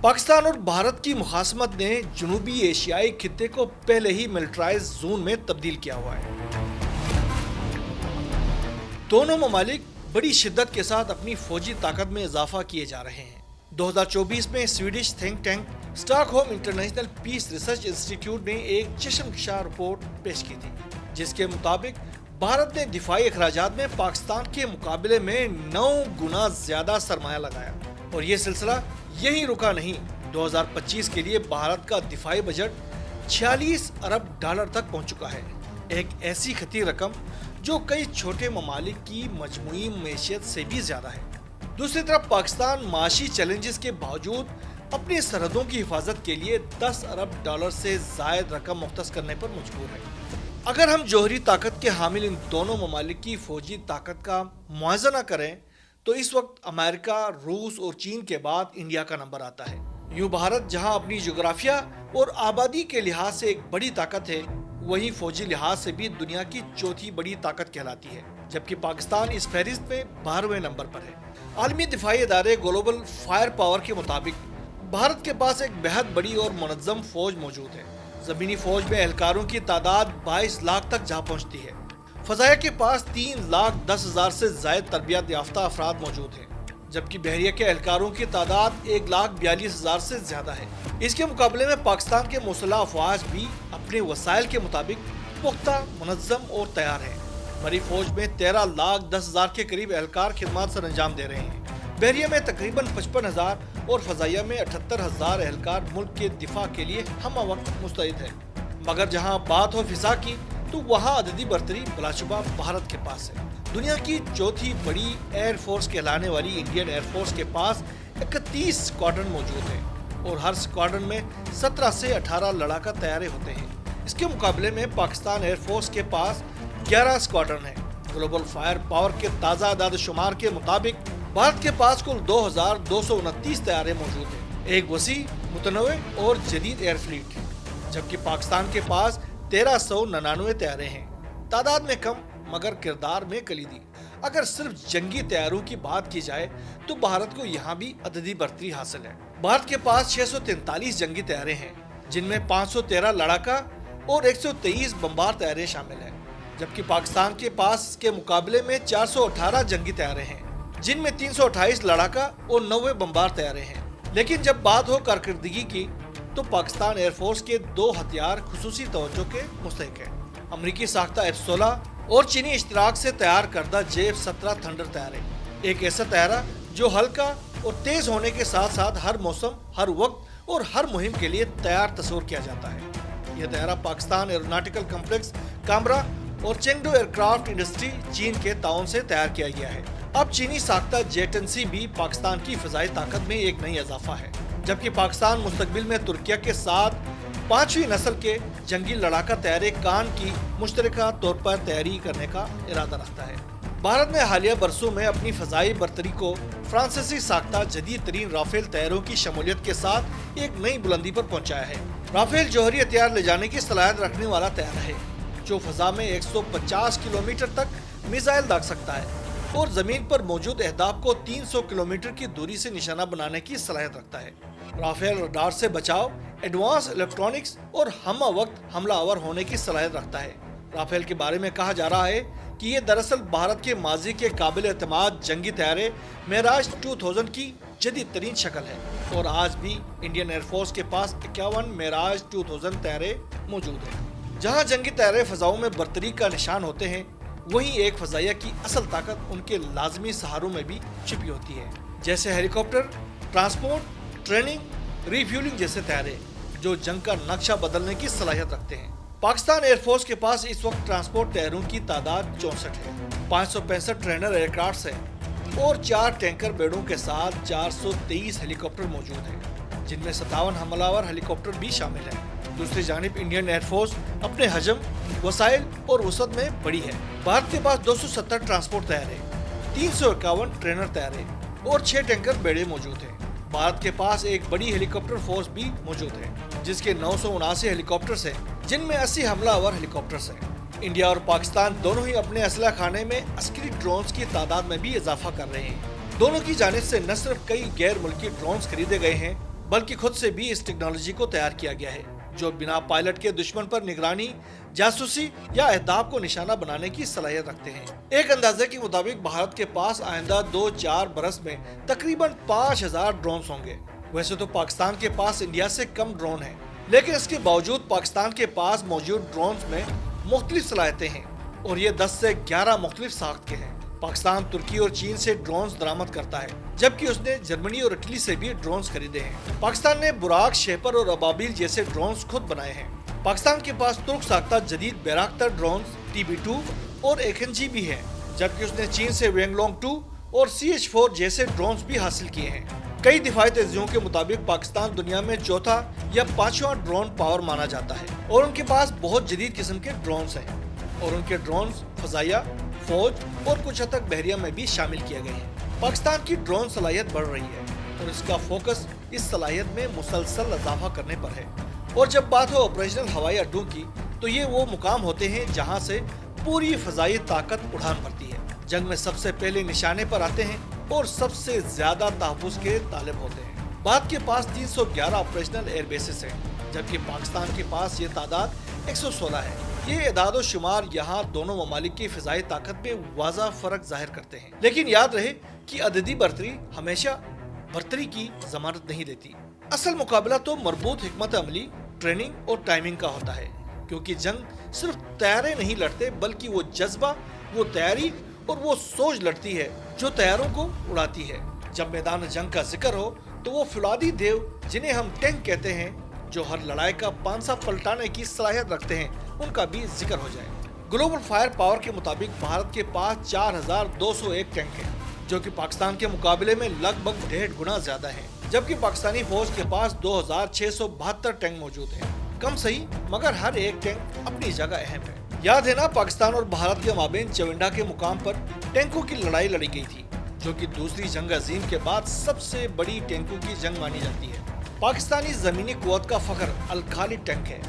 पाकिस्तान और भारत की मुखासमत ने जनूबी एशियाई खित्ते को पहले ही मिलिट्राइज जोन में तब्दील किया हुआ है। दोनों ममालिक बड़ी शिद्दत के साथ अपनी फौजी ताकत में इजाफा किए जा रहे हैं। 2024 में Swedish think tank Stockholm International Peace Research Institute ने एक चश्मकशा रिपोर्ट पेश की थी, जिसके मुताबिक भारत ने दिफाई अखराजात में पाकिस्तान के मुकाबले में 9 गुना ज्यादा सरमाया लगाया और ये सिलसिला यही रुका नहीं। 2025 के लिए भारत का दिफाई बजट 46 अरब डॉलर तक पहुंच चुका है, एक ऐसी खती रकम जो कई छोटे ममालिक की मजमूई मैशियत से भी ज्यादा है। दूसरी तरफ पाकिस्तान माशी चैलेंजेस के बावजूद अपनी सरहदों की हिफाजत के लिए 10 अरब डॉलर से जायद रकम मुख्तस करने पर मजबूर है। अगर हम जौहरी ताकत के हामिल इन दोनों ममालिक की फौजी ताकत का मुआवजा करें तो इस वक्त अमेरिका, रूस और चीन के बाद इंडिया का नंबर आता है। यूं भारत जहां अपनी जोग्राफिया और आबादी के लिहाज से एक बड़ी ताकत है, वहीं फौजी लिहाज से भी दुनिया की चौथी बड़ी ताकत कहलाती है, जबकि पाकिस्तान इस फहरिस्त में 12वें नंबर पर है। आलमी दिफाई इदारे ग्लोबल फायर पावर के मुताबिक भारत के पास एक बेहद बड़ी और मुनज़्ज़म फौज मौजूद है। जमीनी फौज में एहलकारों की तादाद 22 लाख तक जा पहुंचती है। फजाया के पास 3,10,000 से ज्यादा तरबियत याफ्ता अफराद मौजूद हैं, जबकि बहरिया के एहलकारों की तादाद 1,42,000 से ज्यादा है। इसके मुकाबले में पाकिस्तान के मुसल्लह अफवाज भी अपने वसाइल के मुताबिक पुख्ता, मुनज़्ज़म और तैयार है। बड़ी फौज में 13,10,000 के करीब एहलकार खिदमत सर अंजाम दे रहे हैं। बहरिया में तकरीबन 55,000 और फजाइया में 78,000 एहलकार मुल्क के दिफा के लिए हम वक्त मुस्तैद है। मगर जहाँ बात हो फिजा की तो वहाँ अददी बर्तरी बिलाशुबा भारत के पास है। दुनिया की चौथी बड़ी एयर फोर्स कहलाने वाली इंडियन एयर फोर्स के पास 31 स्क्वाड्रन मौजूद है और हर स्क्वाड्रन में 17 से 18 लड़ाका तैयारे होते हैं। इसके मुकाबले में पाकिस्तान एयर फोर्स के पास 11 स्क्वाड्रन है। ग्लोबल फायर पावर के ताज़ा आदाद शुमार के मुताबिक भारत के पास कुल 2,229 तैयारे मौजूद हैं, एक वसी, मुतनव्वे और जदीद एयर फ्लीट है, जबकि पाकिस्तान के पास 1,399 तैयारे हैं। तादाद में कम मगर किरदार में कलीदी। अगर सिर्फ जंगी तैयारों की बात की जाए तो भारत को यहाँ भी अददी बर्तरी हासिल है। भारत के पास 643 जंगी तैयारे हैं, जिनमें 513 लड़ाका और 123 बमबार तैयारे शामिल हैं, जबकि पाकिस्तान के पास के मुकाबले में 418 जंगी तैयारे हैं, जिनमें 328 लड़ाका और 90 बमबार तैयारे हैं। लेकिन जब बात हो कारकर्दगी की तो पाकिस्तान एयरफोर्स के 2 हथियार खुसूसी तवज्जो के मुस्तहिक है। अमरीकी साख्ता F-16 और चीनी इश्तराक से तैयार करदा J-17 थंडर तैयारे, एक ऐसा तैयारा जो हल्का और तेज होने के साथ साथ हर मौसम, हर वक्त और हर मुहिम के लिए तैयार तस्वर किया जाता है। यह तैयारा पाकिस्तान एरोनॉटिकल कॉम्प्लेक्स कामरा और चेंगडू एयरक्राफ्ट इंडस्ट्री चीन के ताउन से तैयार किया गया है। अब चीनी साख्ता J-10C भी पाकिस्तान की फिजाई ताकत में एक नई इजाफा है, जबकि पाकिस्तान मुस्तकबिल में तुर्किया के साथ 5वीं नस्ल के जंगी लड़ाका तैयारे कान की मुश्तरका तौर पर तैयारी करने का इरादा रखता है। भारत ने हालिया बरसों में अपनी फजाई बर्तरी को फ्रांसीसी साख्ता जदीद तरीन राफेल तैयारों की शमूलियत के साथ एक नई बुलंदी पर पहुंचाया है। राफेल जौहरी हथियार ले जाने की सलाहियत रखने वाला तैयारा है, जो फजा में 150 किलोमीटर तक मिसाइल दाग सकता है और जमीन पर मौजूद अहदाफ को 300 किलोमीटर की दूरी से निशाना बनाने की सलाहियत रखता है। राफेल रडार से बचाव, एडवांस इलेक्ट्रॉनिक्स और हम वक्त हमलावर होने की सलाहियत रखता है। राफेल के बारे में कहा जा रहा है कि ये दरअसल भारत के माजी के काबिल एतमाद जंगी तैयारे मेराज 2000 की जदीद तरीन शक्ल है और आज भी इंडियन एयरफोर्स के पास 51 मेराज 2000 तैयारे मौजूद हैं। जहां जंगी तैयारे फजाओं में बर्तरी का निशान होते हैं, वहीं एक फजाइया की असल ताकत उनके लाजमी सहारों में भी छिपी होती है, जैसे हेलीकॉप्टर, ट्रांसपोर्ट, ट्रेनिंग, रिफ्यूलिंग जैसे तैयारे जो जंग का नक्शा बदलने की सलाहियत रखते हैं। पाकिस्तान एयरफोर्स के पास इस वक्त ट्रांसपोर्ट तैयारों की तादाद 64 है, 565 ट्रेनर एयरक्राफ्ट हैं और 4 टैंकर बेड़ों के साथ 423 हेलीकॉप्टर मौजूद हैं, जिनमें 57 हमलावर हेलीकॉप्टर भी शामिल हैं। दूसरी जानिब इंडियन एयरफोर्स अपने हजम, वसाइल और वसत में बड़ी है। भारत के पास 270 ट्रांसपोर्ट तैयारे, 351 ट्रेनर तैयारे और 6 टैंकर बेड़े मौजूद हैं। भारत के पास एक बड़ी हेलीकॉप्टर फोर्स भी मौजूद है, जिसके 979 हेलीकॉप्टर्स हैं, जिनमें 80 हमलावर हेलीकॉप्टर्स हैं। इंडिया और पाकिस्तान दोनों ही अपने असलह खाने में अस्करी ड्रोन्स की तादाद में भी इजाफा कर रहे हैं। दोनों की जानिब से न सिर्फ कई गैर मुल्की ड्रोन्स खरीदे गए हैं, बल्कि खुद से भी इस टेक्नोलॉजी को तैयार किया गया है जो बिना पायलट के दुश्मन पर निगरानी, जासूसी या अहदाफ को निशाना बनाने की सलाहियत रखते हैं। एक अंदाजे के मुताबिक भारत के पास आइंदा 2-4 बरस में तकरीबन 5000 ड्रोन होंगे। वैसे तो पाकिस्तान के पास इंडिया से कम ड्रोन हैं, लेकिन इसके बावजूद पाकिस्तान के पास मौजूद ड्रोन में मुख्तलिफ सलाहियतें हैं और ये 10 से 11 मुख्तलिफ साख्त के हैं। पाकिस्तान तुर्की और चीन से ड्रोन्स दरामद करता है, जबकि उसने जर्मनी और इटली से भी ड्रोन्स खरीदे हैं। पाकिस्तान ने बुराक, शेपर और अबाबिल जैसे ड्रोन्स खुद बनाए हैं। पाकिस्तान के पास तुर्क साख्ता जदीद बैराक्टर ड्रोन्स TB2 और AKG भी हैं, जबकि उसने चीन से वेंगलोंग 2 और CH4 जैसे ड्रोन्स भी हासिल किए हैं। कई दिफाई तज्जियों के मुताबिक पाकिस्तान दुनिया में चौथा या पांचवा ड्रोन पावर माना जाता है और उनके पास बहुत जदीद किस्म के ड्रोन्स हैं और उनके ड्रोन्स फजाइया, फौज और कुछ हद तक बहरिया में भी शामिल किए गए हैं। पाकिस्तान की ड्रोन सलाहियत बढ़ रही है और इसका फोकस इस सलाहियत में मुसलसल इजाफा करने पर है। और जब बात हो ऑपरेशनल हवाई अड्डों की, तो ये वो मुकाम होते हैं जहां से पूरी फजाई ताकत उड़ान भरती है, जंग में सबसे पहले निशाने पर आते हैं और सबसे ज्यादा तहफ्फुज़ के तालिब होते हैं। भारत के पास 311 ऑपरेशनल एयर बेसेस हैं, जबकि पाकिस्तान के पास ये तादाद 116 है। ये इदाद और शुमार यहाँ दोनों ममालिक की फिजाई ताकत में वाज़ा फर्क जाहिर करते हैं, लेकिन याद रहे कि अददी बर्तरी हमेशा बर्तरी की जमानत नहीं देती। असल मुकाबला तो मरबूत हिकमत अमली, ट्रेनिंग और टाइमिंग का होता है, क्योंकि जंग सिर्फ तैयारे नहीं लड़ते, बल्कि वो जज्बा, वो तैयारी और वो सोच लड़ती है जो तैयारों को उड़ाती है। जब मैदान जंग का जिक्र हो तो वो फौलादी देव जिन्हें हम टैंक कहते हैं, जो हर लड़ाई का पांसा पलटाने की सलाहियत रखते हैं, उनका भी जिक्र हो जाए। ग्लोबल फायर पावर के मुताबिक भारत के पास 4201 टैंक हैं, जो कि पाकिस्तान के मुकाबले में लगभग 1.5 गुना ज्यादा है, जबकि पाकिस्तानी फौज के पास 2672 टैंक मौजूद हैं। कम सही, मगर हर एक टैंक अपनी जगह अहम है। याद है ना, पाकिस्तान और भारत के माबेन चविंडा के मुकाम पर टैंकों की लड़ाई लड़ी गई थी, जो कि दूसरी जंग अजीम के बाद सबसे बड़ी टैंकों की जंग मानी जाती है। पाकिस्तानी जमीनी कुव्वत का फख्र अल खालिद टैंक है,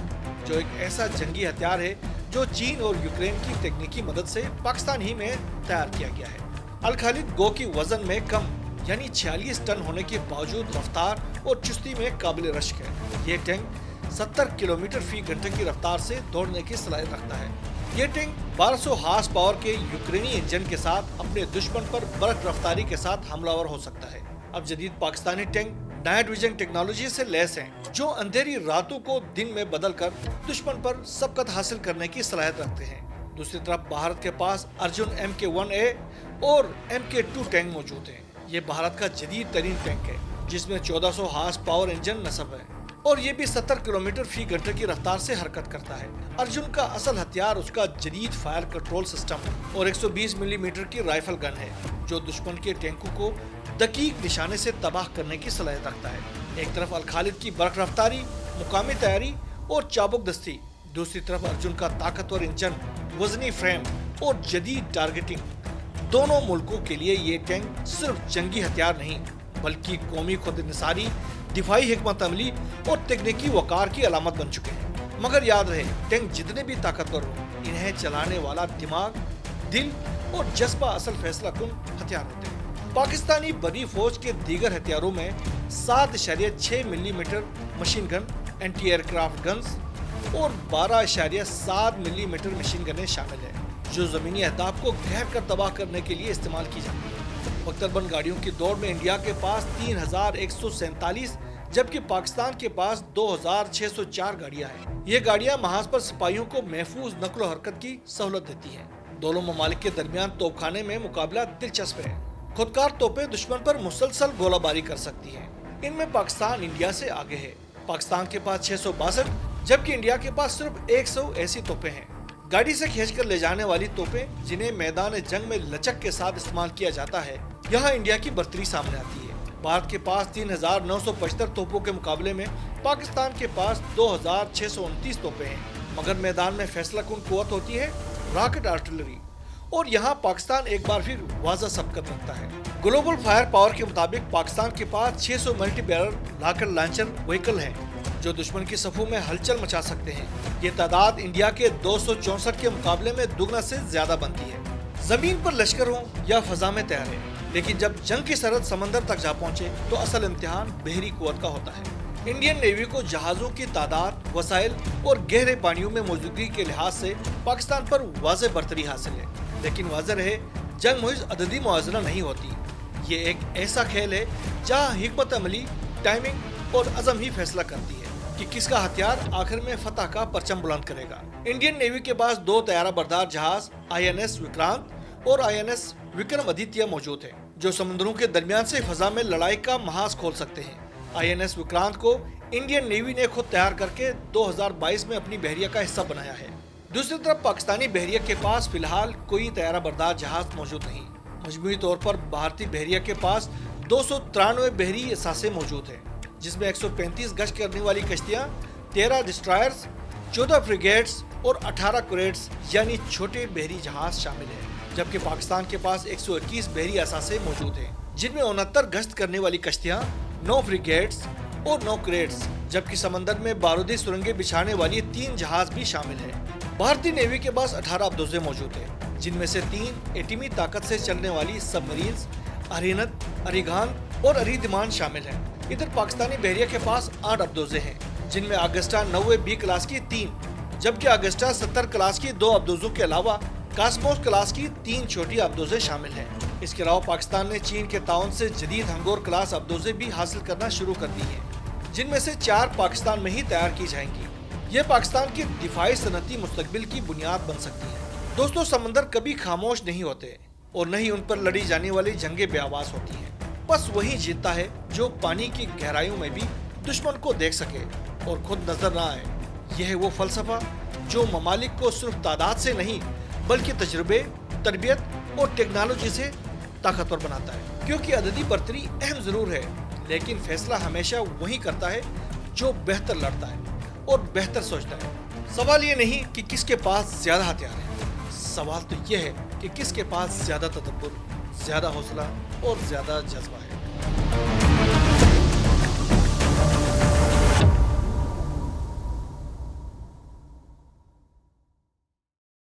जो एक ऐसा जंगी हथियार है जो चीन और यूक्रेन की तकनीकी मदद से पाकिस्तान ही में तैयार किया गया है। अल खालिद गो की वजन में कम यानी 46 टन होने के बावजूद रफ्तार और चुस्ती में काबिल रश्क है। ये टैंक 70 किलोमीटर फी घंटे की रफ्तार से दौड़ने की सलाहियत रखता है। ये टैंक 1200 हार्स पावर के यूक्रेनी इंजन के साथ अपने दुश्मन पर बरक रफ्तारी के साथ हमलावर हो सकता है। अब जदीद Pakistani tank night vision technology से लैस हैं, जो अंधेरी रातों को दिन में बदलकर दुश्मन पर सबकत हासिल करने की सलाहियत रखते हैं। दूसरी तरफ भारत के पास अर्जुन MK1A और MK2 टैंक मौजूद हैं। ये भारत का जदीद तरीन टैंक है, जिसमें 1400 हार्स पावर इंजन नस्ब है और ये भी 70 किलोमीटर फी घंटे की रफ्तार से हरकत करता है। अर्जुन का असल हथियार उसका जदीद फायर कंट्रोल सिस्टम और 120 मिलीमीटर की राइफल गन है, जो दुश्मन के टैंकों को दकीक निशाने से तबाह करने की सलाहियत रखता है। एक तरफ अल खालिद की बरक रफ्तारी, मुकामी तैयारी और चाबुक दस्ती, दूसरी तरफ अर्जुन का ताकतवर इंजन, वजनी फ्रेम और जदीद टारगेटिंग। दोनों मुल्कों के लिए ये टैंक सिर्फ जंगी हथियार नहीं, बल्कि कौमी खुदनिसारी, दिफाई हिकमत अमली और तकनीकी वकार की अलामत बन चुके हैं। मगर याद रहे, टैंक जितने भी ताकतवर हो, इन्हें चलाने वाला दिमाग, दिल और जज्बा असल फैसला कुन हथियार होते हैं। पाकिस्तानी बड़ी फौज के दीगर हथियारों में 7.6 millimetre machine gun, anti aircraft guns और 12.7 मिलीमीटर मशीन गनें शामिल हैं, जो जमीनी अहदाफ को घेर कर तबाह करने के लिए इस्तेमाल की जाती है। बख्तरबंद गाड़ियों की दौड़ में इंडिया के पास 3147, जबकि पाकिस्तान के पास 2604 गाड़ियां हैं। ये गाड़ियां महाज पर सिपाहियों को महफूज नक्लो हरकत की सहूलत देती हैं। दोनों ममालिक के दरमियान तोपखाने में मुकाबला दिलचस्प है। खुदकार तोपें दुश्मन पर मुसलसल गोलाबारी कर सकती हैं। इनमें पाकिस्तान इंडिया से आगे है। पाकिस्तान के पास 662, जबकि इंडिया के पास सिर्फ 100 ऐसी तोपें हैं। गाड़ी से खींचकर ले जाने वाली तोपें, जिन्हें मैदान जंग में लचक के साथ इस्तेमाल किया जाता है, यहाँ इंडिया की बर्तरी सामने आती है। भारत के पास 3975 तोपों के मुकाबले में पाकिस्तान के पास 2629 तोपें हैं। मगर मैदान में फैसला कुन कुव्वत होती है रॉकेट आर्टिलरी, और यहाँ पाकिस्तान एक बार फिर वाज़ा सबकत रखता है। ग्लोबल फायर पावर के मुताबिक पाकिस्तान के पास 600 multi barrel rocket launcher vehicle हैं, जो दुश्मन की सफों में हलचल मचा सकते हैं। ये तादाद इंडिया के 264 के मुकाबले में दुगना से ज्यादा बनती है। जमीन पर लश्कर हो या फजा में तैयार है, लेकिन जब जंग की सरहद समंदर तक जा पहुंचे तो असल इम्तिहान बहरी कुव्वत का होता है। इंडियन नेवी को जहाजों की तादाद, वसाइल और गहरे पानियों में मौजूदगी के लिहाज से पाकिस्तान पर वाज़ेह बरतरी हासिल है, लेकिन वाज़ेह रहे जंग मुहिज अददी मुआवजा नहीं होती। ये एक ऐसा खेल है जहाँ हिकमत अमली, टाइमिंग और अज़म ही फैसला करती है कि किसका हथियार आखिर में फतह का परचम बुलंद करेगा। इंडियन नेवी के पास 2 तैयारा बरदार जहाज INS विक्रांत और INS विक्रमादित्य मौजूद है, जो समुद्रों के दरमियान से फजा में लड़ाई का महाज खोल सकते हैं। INS विक्रांत को इंडियन नेवी ने खुद तैयार करके 2022 में अपनी बहरिया का हिस्सा बनाया है। दूसरी तरफ पाकिस्तानी बहरिया के पास फिलहाल कोई तैयारा बरदार जहाज मौजूद नहीं। मजमूई तौर पर भारतीय बहरिया के पास 293 बहरी असासे मौजूद हैं, जिसमें 135 गश्त करने वाली कश्तियाँ, 13 डिस्ट्रॉयर्स, 14 फ्रिगेट्स और 18 कुरेट्स यानी छोटे बहरी जहाज शामिल हैं। जबकि पाकिस्तान के पास 121 बहरी असासे मौजूद हैं, जिनमें 69 गश्त करने वाली कश्तियाँ, 9 फ्रिगेट्स और 9 कुरेट्स, जबकि समंदर में बारूदी सुरंगें बिछाने वाली 3 जहाज भी शामिल हैं। भारतीय नेवी के पास 18 अब्दोज़े मौजूद हैं, जिनमें से 3 एटमी ताकत से चलने वाली सबमरीन्स, अरिहंत, अरिगान और अरिदिमान शामिल हैं। इधर पाकिस्तानी बहरिया के पास 8 अब्दोज़े हैं, जिनमें अगस्टा 90 B क्लास की 3, जबकि अगस्टा 70 क्लास की 2 अब्दोज़ों के अलावा कास्मोस क्लास की 3 छोटी अब्दोज़े शामिल हैं। इसके अलावा पाकिस्तान ने चीन के ताउन से जदीद हंगोर क्लास अब्दोज़े भी हासिल करना शुरू कर दी हैं, जिनमें से 4 पाकिस्तान में ही तैयार की जाएंगी। ये पाकिस्तान की दिफाई सनती मुस्तकबिल की बुनियाद बन सकती है। दोस्तों, समंदर कभी खामोश नहीं होते और न ही उन पर लड़ी जाने वाली जंगें बेआवाज़ होती हैं। बस वही जीतता है जो पानी की गहराइयों में भी दुश्मन को देख सके और खुद नजर ना आए। यह है वो फलसफा जो ममालिक को सिर्फ तादाद से नहीं बल्कि तजुर्बे, तरबियत और टेक्नोलॉजी से ताकतवर बनाता है। क्योंकि अददी बरतरी अहम जरूर है, लेकिन फैसला हमेशा वही करता है जो बेहतर लड़ता है और बेहतर सोचता है। सवाल ये नहीं कि किसके पास ज्यादा हथियार है, सवाल तो ये है कि किसके पास ज्यादा तदब्बुर, ज्यादा हौसला और ज्यादा जज्बा है।